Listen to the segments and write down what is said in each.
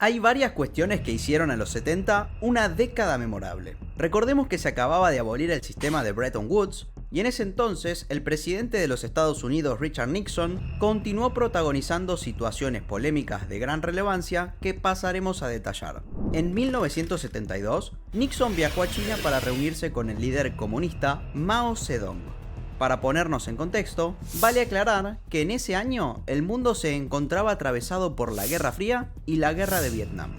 Hay varias cuestiones que hicieron a los 70 una década memorable. Recordemos que se acababa de abolir el sistema de Bretton Woods, y en ese entonces el presidente de los Estados Unidos, Richard Nixon, continuó protagonizando situaciones polémicas de gran relevancia que pasaremos a detallar. En 1972, Nixon viajó a China para reunirse con el líder comunista Mao Zedong. Para ponernos en contexto, vale aclarar que en ese año el mundo se encontraba atravesado por la Guerra Fría y la Guerra de Vietnam.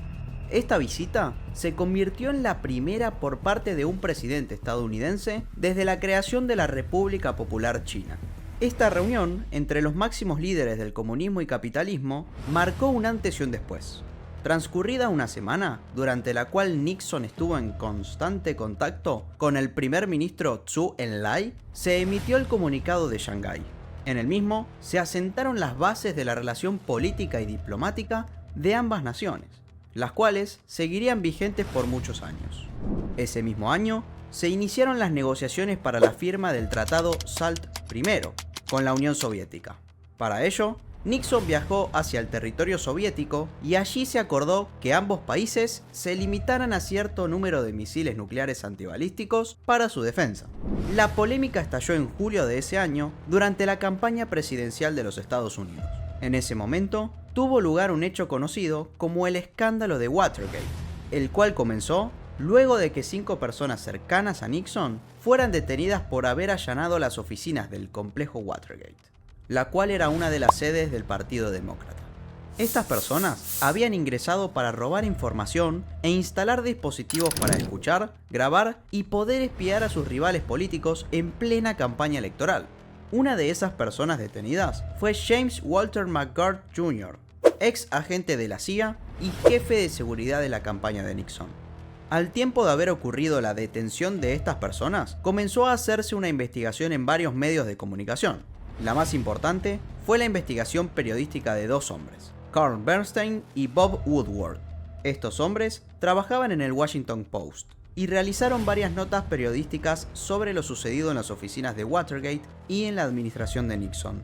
Esta visita se convirtió en la primera por parte de un presidente estadounidense desde la creación de la República Popular China. Esta reunión entre los máximos líderes del comunismo y capitalismo marcó un antes y un después. Transcurrida una semana, durante la cual Nixon estuvo en constante contacto con el primer ministro Zhou Enlai, se emitió el Comunicado de Shanghái. En el mismo se asentaron las bases de la relación política y diplomática de ambas naciones, las cuales seguirían vigentes por muchos años. Ese mismo año se iniciaron las negociaciones para la firma del Tratado SALT I con la Unión Soviética. Para ello, Nixon viajó hacia el territorio soviético y allí se acordó que ambos países se limitaran a cierto número de misiles nucleares antibalísticos para su defensa. La polémica estalló en julio de ese año durante la campaña presidencial de los Estados Unidos. En ese momento, tuvo lugar un hecho conocido como el escándalo de Watergate, el cual comenzó luego de que 5 personas cercanas a Nixon fueran detenidas por haber allanado las oficinas del complejo Watergate, la cual era una de las sedes del Partido Demócrata. Estas personas habían ingresado para robar información e instalar dispositivos para escuchar, grabar y poder espiar a sus rivales políticos en plena campaña electoral. Una de esas personas detenidas fue James Walter McGurk Jr., ex agente de la CIA y jefe de seguridad de la campaña de Nixon. Al tiempo de haber ocurrido la detención de estas personas, comenzó a hacerse una investigación en varios medios de comunicación. La más importante fue la investigación periodística de 2 hombres, Carl Bernstein y Bob Woodward. Estos hombres trabajaban en el Washington Post y realizaron varias notas periodísticas sobre lo sucedido en las oficinas de Watergate y en la administración de Nixon.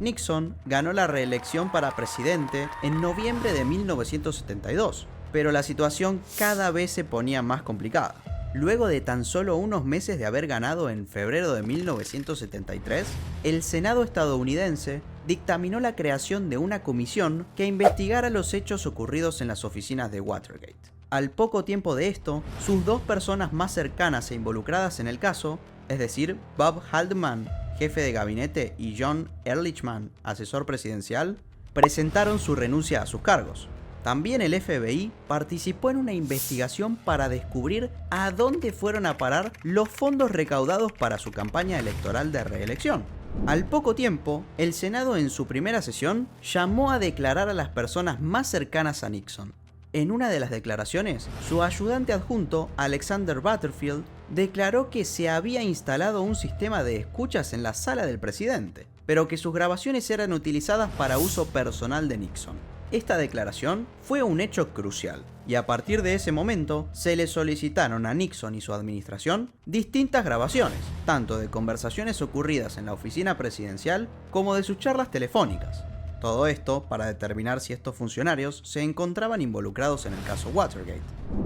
Nixon ganó la reelección para presidente en noviembre de 1972, pero la situación cada vez se ponía más complicada. Luego de tan solo unos meses de haber ganado en febrero de 1973, el Senado estadounidense dictaminó la creación de una comisión que investigara los hechos ocurridos en las oficinas de Watergate. Al poco tiempo de esto, sus 2 personas más cercanas e involucradas en el caso, es decir, Bob Haldeman, jefe de gabinete, y John Ehrlichman, asesor presidencial, presentaron su renuncia a sus cargos. También el FBI participó en una investigación para descubrir a dónde fueron a parar los fondos recaudados para su campaña electoral de reelección. Al poco tiempo, el Senado en su primera sesión llamó a declarar a las personas más cercanas a Nixon. En una de las declaraciones, su ayudante adjunto, Alexander Butterfield, declaró que se había instalado un sistema de escuchas en la sala del presidente, pero que sus grabaciones eran utilizadas para uso personal de Nixon. Esta declaración fue un hecho crucial, y a partir de ese momento se le solicitaron a Nixon y su administración distintas grabaciones, tanto de conversaciones ocurridas en la oficina presidencial como de sus charlas telefónicas. Todo esto para determinar si estos funcionarios se encontraban involucrados en el caso Watergate.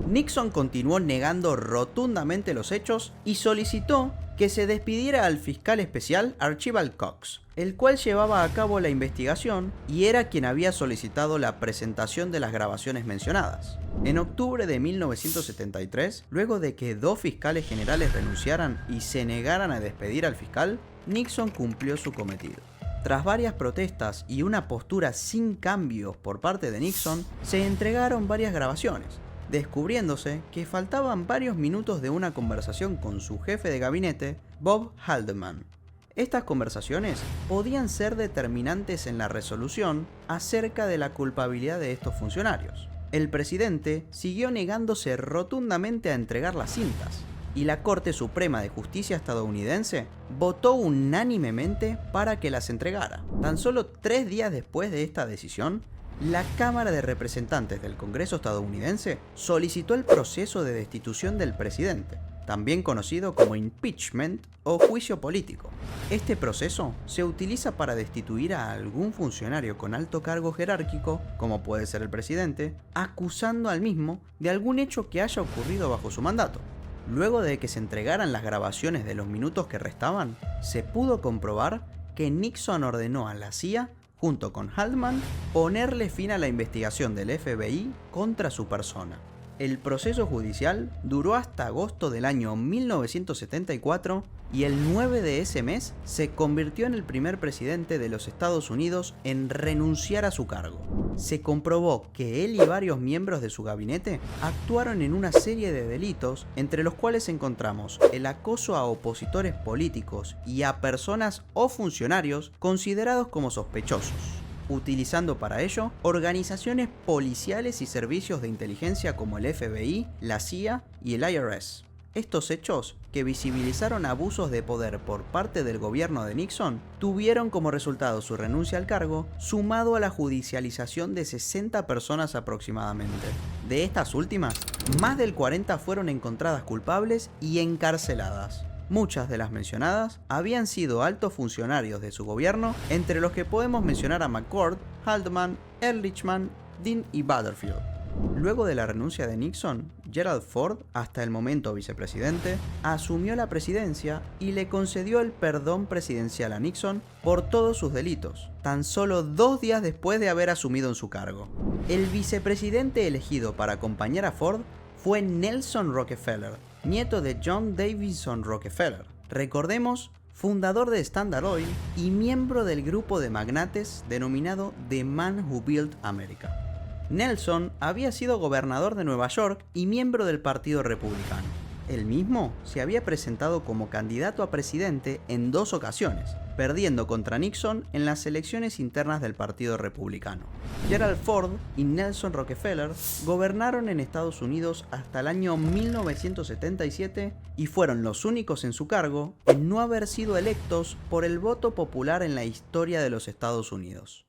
Nixon continuó negando rotundamente los hechos y solicitó que se despidiera al fiscal especial Archibald Cox, el cual llevaba a cabo la investigación y era quien había solicitado la presentación de las grabaciones mencionadas. En octubre de 1973, luego de que 2 fiscales generales renunciaran y se negaran a despedir al fiscal, Nixon cumplió su cometido. Tras varias protestas y una postura sin cambios por parte de Nixon, se entregaron varias grabaciones, descubriéndose que faltaban varios minutos de una conversación con su jefe de gabinete, Bob Haldeman. Estas conversaciones podían ser determinantes en la resolución acerca de la culpabilidad de estos funcionarios. El presidente siguió negándose rotundamente a entregar las cintas, y la Corte Suprema de Justicia estadounidense votó unánimemente para que las entregara. Tan solo 3 días después de esta decisión, la Cámara de Representantes del Congreso estadounidense solicitó el proceso de destitución del presidente. también conocido como impeachment o juicio político. Este proceso se utiliza para destituir a algún funcionario con alto cargo jerárquico, como puede ser el presidente, acusando al mismo de algún hecho que haya ocurrido bajo su mandato. Luego de que se entregaran las grabaciones de los minutos que restaban, se pudo comprobar que Nixon ordenó a la CIA, junto con Haldeman, ponerle fin a la investigación del FBI contra su persona. El proceso judicial duró hasta agosto del año 1974 y el 9 de ese mes se convirtió en el primer presidente de los Estados Unidos en renunciar a su cargo. Se comprobó que él y varios miembros de su gabinete actuaron en una serie de delitos, entre los cuales encontramos el acoso a opositores políticos y a personas o funcionarios considerados como sospechosos, utilizando para ello organizaciones policiales y servicios de inteligencia como el FBI, la CIA y el IRS. Estos hechos, que visibilizaron abusos de poder por parte del gobierno de Nixon, tuvieron como resultado su renuncia al cargo, sumado a la judicialización de 60 personas aproximadamente. De estas últimas, más del 40 fueron encontradas culpables y encarceladas. Muchas de las mencionadas habían sido altos funcionarios de su gobierno, entre los que podemos mencionar a McCord, Haldeman, Ehrlichman, Dean y Butterfield. Luego de la renuncia de Nixon, Gerald Ford, hasta el momento vicepresidente, asumió la presidencia y le concedió el perdón presidencial a Nixon por todos sus delitos, tan solo 2 días después de haber asumido en su cargo. El vicepresidente elegido para acompañar a Ford fue Nelson Rockefeller, nieto de John Davison Rockefeller. Recordemos, fundador de Standard Oil y miembro del grupo de magnates denominado The Man Who Built America. Nelson había sido gobernador de Nueva York y miembro del Partido Republicano. Él mismo se había presentado como candidato a presidente en 2 ocasiones, perdiendo contra Nixon en las elecciones internas del Partido Republicano. Gerald Ford y Nelson Rockefeller gobernaron en Estados Unidos hasta el año 1977 y fueron los únicos en su cargo en no haber sido electos por el voto popular en la historia de los Estados Unidos.